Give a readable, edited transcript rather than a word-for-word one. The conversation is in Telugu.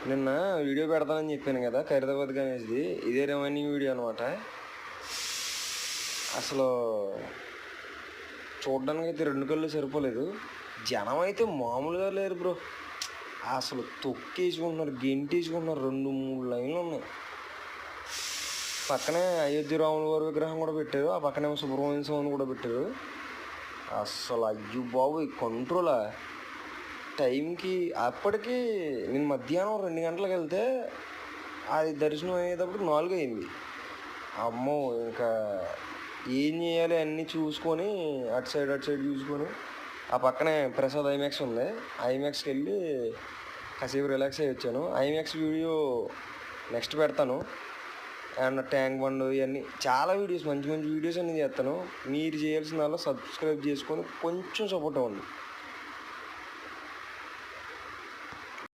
నిన్న వీడియో పెడతానని చెప్పాను కదా ఖైరతాబాద్ గణేష్ది. ఇదే రిమైనింగ్ వీడియో అనమాట. అసలు చూడడానికి అయితే 2 కళ్ళు సరిపోలేదు. జనం అయితే మామూలుగా లేరు బ్రో. అసలు తొక్కేసుకుంటున్నారు, గెంటేసుకుంటున్నారు. 2-3 లైన్లు ఉన్నాయి. పక్కనే అయోధ్య రాముల వారి విగ్రహం కూడా పెట్టారు. ఆ పక్కనే సుబ్రహ్మణ్య స్వామిని కూడా పెట్టారు. అసలు అయ్యో బాబు కంట్రోలా టైంకి. అప్పటికి నేను మధ్యాహ్నం 2 గంటలకు వెళ్తే అది దర్శనం అయ్యేటప్పుడు 4 అయింది. అమ్మో ఇంకా ఏం చేయాలి అన్నీ చూసుకొని అటు సైడ్ చూసుకొని ఆ పక్కనే ప్రసాద్ ఐమాక్స్ ఉంది. ఐమాక్స్కి వెళ్ళి కాసేపు రిలాక్స్ అయ్యి వచ్చాను. ఐమాక్స్ వీడియో నెక్స్ట్ పెడతాను. అండ్ ట్యాంక్ బండ్ ఇవన్నీ చాలా వీడియోస్, మంచి మంచి వీడియోస్ అన్నీ చేస్తాను. మీరు చేయాల్సిన దానిలో సబ్స్క్రైబ్ చేసుకొని కొంచెం సపోర్ట్ అవ్వండి.